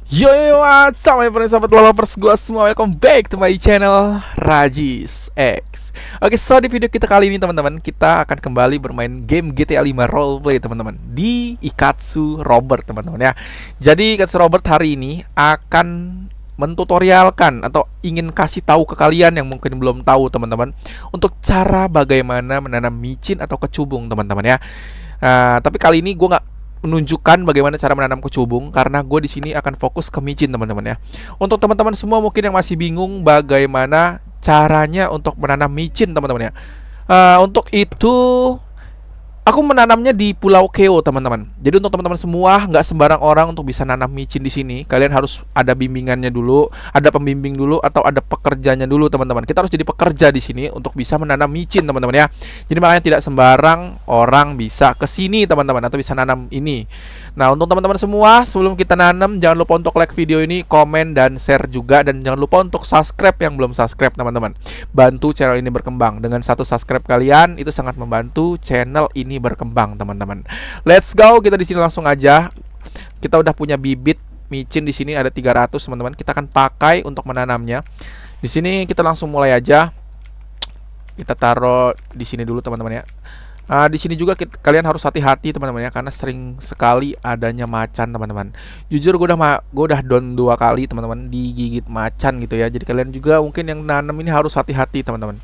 Yo yo, what's up my friends, sahabat lovers gue semua, welcome back to my channel Rajis X. Oke, so di video kita kali ini teman-teman, kita akan kembali bermain game GTA 5 roleplay teman-teman di Ikatsu Robert teman-teman ya. Jadi Ikatsu Robert hari ini akan mentutorialkan atau ingin kasih tahu ke kalian yang mungkin belum tahu teman-teman, untuk cara bagaimana menanam micin atau kecubung teman-teman ya. Tapi kali ini gue nggak menunjukkan bagaimana cara menanam kecubung karena gue di sini akan fokus ke micin teman-teman ya. Untuk teman-teman semua mungkin yang masih bingung bagaimana caranya untuk menanam micin teman-teman ya. Untuk itu aku menanamnya di Pulau Keo teman-teman. Jadi untuk teman-teman semua, nggak sembarang orang untuk bisa nanam micin di sini. Kalian harus ada bimbingannya dulu, ada pembimbing dulu, atau ada pekerjanya dulu teman-teman. Kita harus jadi pekerja di sini untuk bisa menanam micin teman-teman ya. Jadi makanya tidak sembarang orang bisa ke sini teman-teman, atau bisa nanam ini. Nah untuk teman-teman semua, sebelum kita nanam, jangan lupa untuk like video ini, komen dan share juga, dan jangan lupa untuk subscribe yang belum subscribe teman-teman. Bantu channel ini berkembang. Dengan satu subscribe kalian itu sangat membantu channel ini berkembang teman-teman. Let's go, kita di sini langsung aja. Kita udah punya bibit micin di sini ada 300 teman-teman. Kita akan pakai untuk menanamnya. Di sini kita langsung mulai aja. Kita taruh di sini dulu teman-teman ya. Di sini juga kalian harus hati-hati teman-teman ya, karena sering sekali adanya macan teman-teman. Jujur gue udah down 2 kali teman-teman digigit macan gitu ya. Jadi kalian juga mungkin yang nanam ini harus hati-hati teman-teman.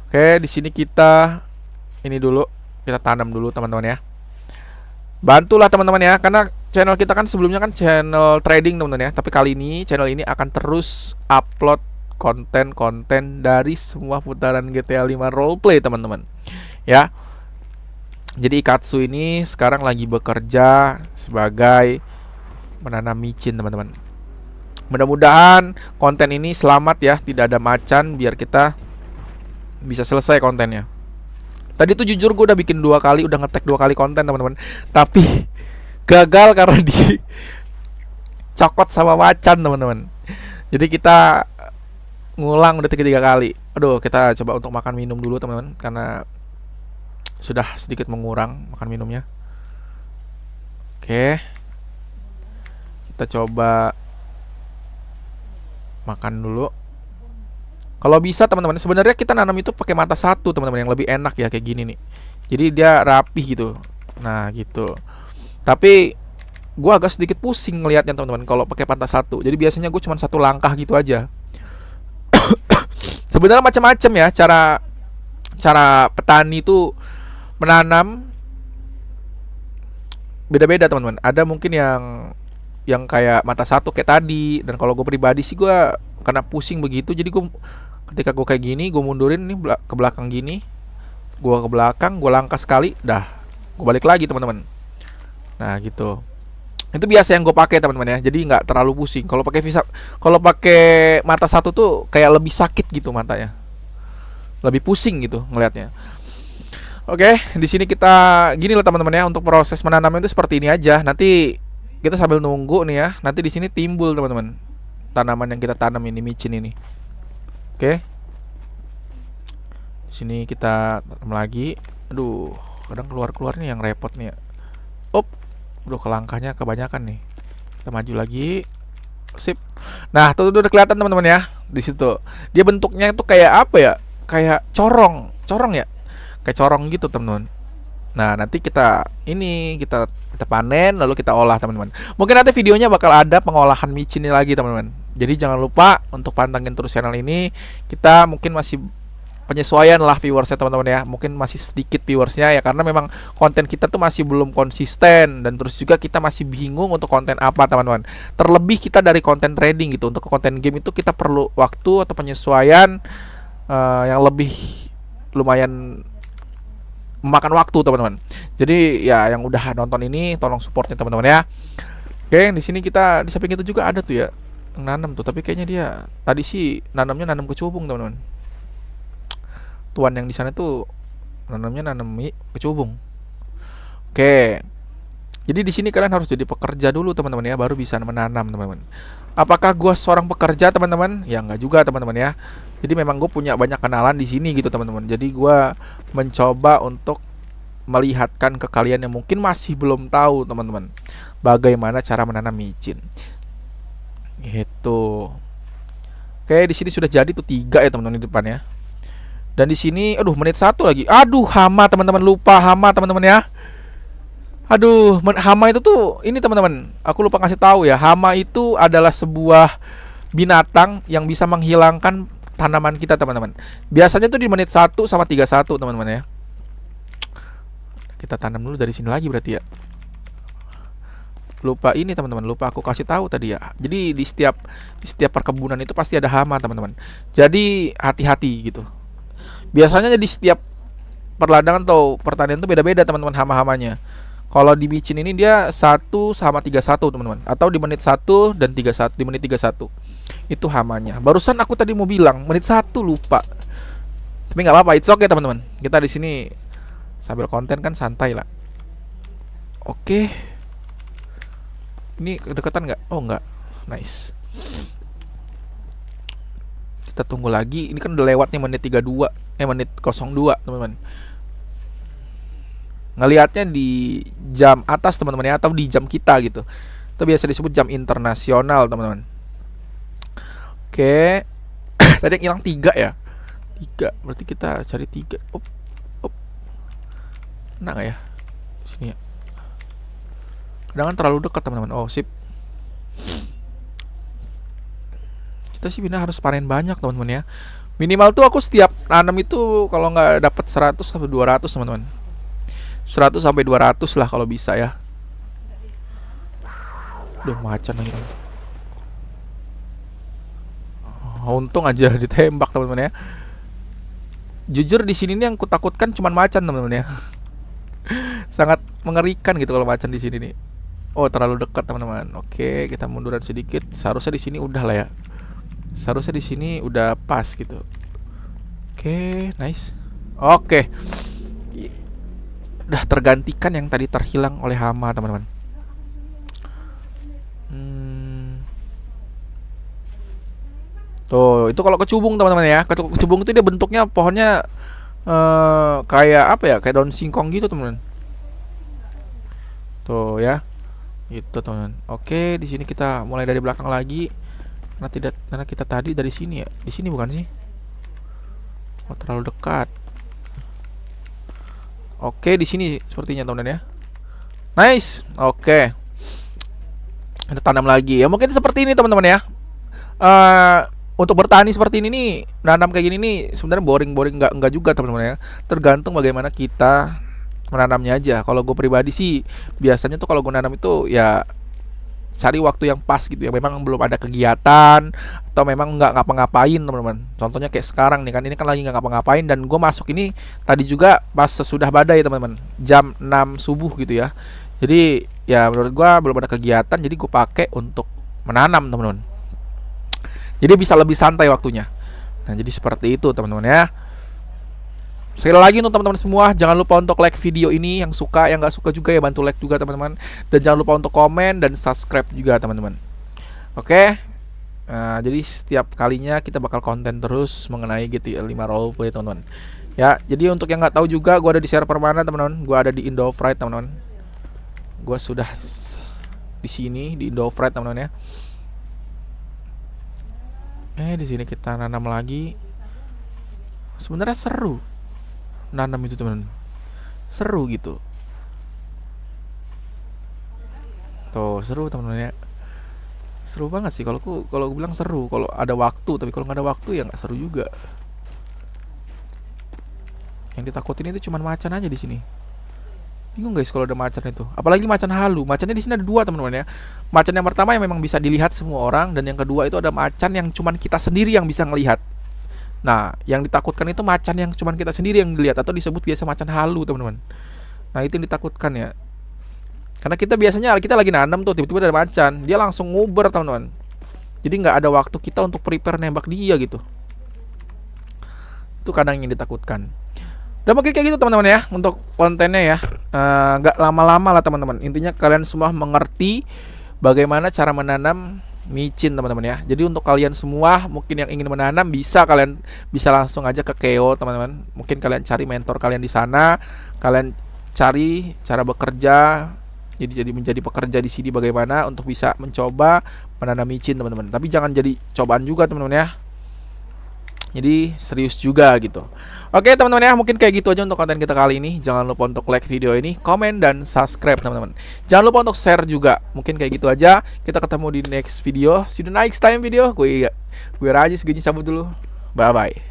Oke, di sini kita ini dulu, kita tanam dulu teman-teman ya. Bantulah teman-teman ya, karena channel kita kan sebelumnya kan channel trading teman-teman ya. Tapi kali ini channel ini akan terus upload konten-konten dari semua putaran GTA 5 roleplay teman-teman ya. Jadi Ikatsu ini sekarang lagi bekerja sebagai menanam micin teman-teman. Mudah-mudahan konten ini selamat ya, tidak ada macan, biar kita bisa selesai kontennya. Tadi tuh jujur gue udah bikin 2 kali, udah ngetek 2 kali konten teman-teman, tapi gagal karena di cokot sama macan teman-teman. Jadi kita ngulang udah 3 kali. Aduh, kita coba untuk makan minum dulu teman-teman, karena sudah sedikit mengurang makan minumnya. Oke, kita coba makan dulu. Kalau bisa teman-teman, sebenarnya kita nanam itu pakai mata satu teman-teman, yang lebih enak ya kayak gini nih. Jadi dia rapih gitu. Nah gitu. Tapi gue agak sedikit pusing ngelihatnya teman-teman kalau pakai mata satu. Jadi biasanya gue cuma 1 langkah gitu aja. Sebenarnya macam-macam ya cara petani itu menanam, beda-beda teman-teman. Ada mungkin yang kayak mata satu kayak tadi. Dan kalau gue pribadi sih gue karena pusing begitu, jadi gue ketika gue kayak gini, gue mundurin nih ke belakang gini, gue ke belakang, gue langkah sekali, dah gue balik lagi teman-teman. Nah gitu. Itu biasa yang gue pakai teman-teman ya. Jadi nggak terlalu pusing. Kalau pakai mata satu tuh kayak lebih sakit gitu matanya, lebih pusing gitu ngelihatnya. Oke, di sini kita gini lah teman-teman ya, untuk proses menanamnya itu seperti ini aja. Nanti kita sambil nunggu nih ya. Nanti di sini timbul teman-teman tanaman yang kita tanam ini, micin ini. Oke. Di sini kita tanam lagi. Aduh, kadang keluar nih yang repot nih ya. Aduh, kelangkahnya kebanyakan nih. Kita maju lagi. Sip. Nah, tuh udah kelihatan teman-teman ya. Di situ. Dia bentuknya itu kayak apa ya? Kayak corong ya. Kayak corong gitu teman-teman. Nah nanti kita panen lalu kita olah teman-teman. Mungkin nanti videonya bakal ada pengolahan micin ini lagi teman-teman. Jadi jangan lupa untuk pantengin terus channel ini. Kita mungkin masih penyesuaian lah viewersnya teman-teman ya. Mungkin masih sedikit viewersnya ya, karena memang konten kita tuh masih belum konsisten. Dan terus juga kita masih bingung untuk konten apa teman-teman. Terlebih kita dari konten trading gitu, untuk konten game itu kita perlu waktu atau penyesuaian yang lebih lumayan memakan waktu teman-teman. Jadi ya yang udah nonton ini tolong supportnya teman-teman ya. Oke, di sini kita di samping itu juga ada tuh ya yang nanam tuh, tapi kayaknya dia tadi sih nanam kecubung teman-teman. Tuan yang di sana tuh nanam kecubung. Oke. Jadi di sini kalian harus jadi pekerja dulu teman-teman ya, baru bisa menanam teman-teman. Apakah gua seorang pekerja teman-teman? Ya enggak juga teman-teman ya. Jadi memang gue punya banyak kenalan di sini gitu teman-teman. Jadi gue mencoba untuk melihatkan ke kalian yang mungkin masih belum tahu teman-teman, bagaimana cara menanam micin. Gitu. Oke, di sini sudah jadi tuh 3 ya teman-teman di depannya. Dan di sini, aduh, menit 1 lagi. Aduh, hama teman-teman, lupa hama teman-teman ya. Aduh, hama itu tuh ini teman-teman. Aku lupa ngasih tahu ya. Hama itu adalah sebuah binatang yang bisa menghilangkan tanaman kita teman-teman. Biasanya tuh di menit 1 sama 31 teman-teman ya. Kita tanam dulu dari sini lagi berarti ya. Lupa ini teman-teman, lupa aku kasih tahu tadi ya. Jadi di setiap perkebunan itu pasti ada hama teman-teman. Jadi hati-hati gitu. Biasanya di setiap perladangan atau pertanian itu beda-beda teman-teman hama-hamanya. Kalau di micin ini dia 1 sama 31 teman-teman. Atau di menit 1 dan 31, di menit 31 itu hamanya. Barusan aku tadi mau bilang menit 1 lupa. Tapi nggak apa-apa, it's okay teman-teman. Kita di sini sambil konten kan santai lah. Oke. Ini kedekatan nggak? Oh nggak. Nice. Kita tunggu lagi. Ini kan udah lewat nih menit 32, menit 02 teman-teman. Ngelihatnya di jam atas teman-teman ya, atau di jam kita gitu. Itu biasa disebut jam internasional teman-teman. Oke. Tadi yang hilang 3 ya. 3, berarti kita cari 3. Up. Enak gak ya? Sini ya. Kadang kan terlalu dekat teman-teman. Oh sip. Kita sih bina harus panen banyak teman-teman ya. Minimal tuh aku setiap tanam itu kalau nggak dapat 100 sampai 200 teman-teman. 100 sampai 200 lah kalau bisa ya. Duh, macan lagi. Oh, untung aja ditembak teman-teman ya. Jujur di sini nih yang kutakutkan cuman macan teman-teman ya. Sangat mengerikan gitu kalau macan di sini nih. Oh, terlalu dekat teman-teman. Oke, kita munduran sedikit. Seharusnya di sini udah lah ya. Seharusnya di sini udah pas gitu. Oke, nice. Oke. Udah tergantikan yang tadi terhilang oleh hama teman-teman. Tuh, itu kalau kecubung teman-teman ya. Kecubung itu dia bentuknya pohonnya kayak apa ya? Kayak daun singkong gitu teman-teman. Tuh ya. Itu teman-teman. Oke, di sini kita mulai dari belakang lagi. Karena kita tadi dari sini ya. Di sini bukan sih? Oh, terlalu dekat. Oke, di sini sepertinya teman-teman ya. Nice. Oke. Kita tanam lagi. Ya mungkin seperti ini teman-teman ya. Untuk bertani seperti ini nih, nanam kayak gini nih sebenarnya boring enggak juga teman-teman ya. Tergantung bagaimana kita menanamnya aja. Kalau gue pribadi sih biasanya tuh kalau gue nanam itu ya cari waktu yang pas gitu ya. Memang belum ada kegiatan atau memang nggak ngapa-ngapain teman-teman. Contohnya kayak sekarang nih kan, ini kan lagi nggak ngapa-ngapain dan gue masuk ini tadi juga pas sesudah badai teman-teman, jam 6 subuh gitu ya. Jadi ya menurut gue belum ada kegiatan, jadi gue pakai untuk menanam teman-teman. Jadi bisa lebih santai waktunya. Nah jadi seperti itu teman-teman ya. Sekali lagi untuk teman-teman semua, jangan lupa untuk like video ini. Yang suka, yang nggak suka juga ya bantu like juga teman-teman. Dan jangan lupa untuk komen dan subscribe juga teman-teman. Oke. Nah, jadi setiap kalinya kita bakal konten terus mengenai GTA 5 roleplay teman-teman. Ya, jadi untuk yang nggak tahu juga, gue ada di server mana teman-teman? Gue ada di Indofright teman-teman. Gue sudah di sini di Indofright teman-teman ya. Di sini kita nanam lagi. Sebenarnya seru nanam itu teman, seru gitu. Tuh seru teman-teman ya, seru banget sih kalau gue bilang seru kalau ada waktu. Tapi kalau nggak ada waktu ya nggak seru juga. Yang ditakutin itu cuman macan aja di sini. Bingung guys kalau ada macan itu, apalagi macan halu. Macannya di sini ada 2 teman-teman ya. Macan yang pertama yang memang bisa dilihat semua orang, dan yang kedua itu ada macan yang cuman kita sendiri yang bisa ngelihat. Nah, yang ditakutkan itu macan yang cuman kita sendiri yang dilihat, atau disebut biasa macan halu, teman-teman. Nah, itu yang ditakutkan ya. Karena kita biasanya kita lagi nanam tuh, tiba-tiba ada macan, dia langsung nguber, teman-teman. Jadi nggak ada waktu kita untuk prepare nembak dia gitu. Itu kadang yang ditakutkan. Dan mungkin kayak gitu teman-teman ya untuk kontennya ya. Nggak lama-lama lah teman-teman. Intinya kalian semua mengerti bagaimana cara menanam micin teman-teman ya. Jadi untuk kalian semua mungkin yang ingin menanam, kalian bisa langsung aja ke Keo teman-teman. Mungkin kalian cari mentor kalian di sana, kalian cari cara bekerja, jadi menjadi pekerja di sini bagaimana untuk bisa mencoba menanam micin teman-teman. Tapi jangan jadi cobaan juga teman-teman ya. Jadi serius juga gitu. Oke teman-teman ya, mungkin kayak gitu aja untuk konten kita kali ini. Jangan lupa untuk like video ini, komen dan subscribe teman-teman. Jangan lupa untuk share juga. Mungkin kayak gitu aja. Kita ketemu di next video. See you the next time video. Gue Rajis, gue cabut dulu. Bye bye.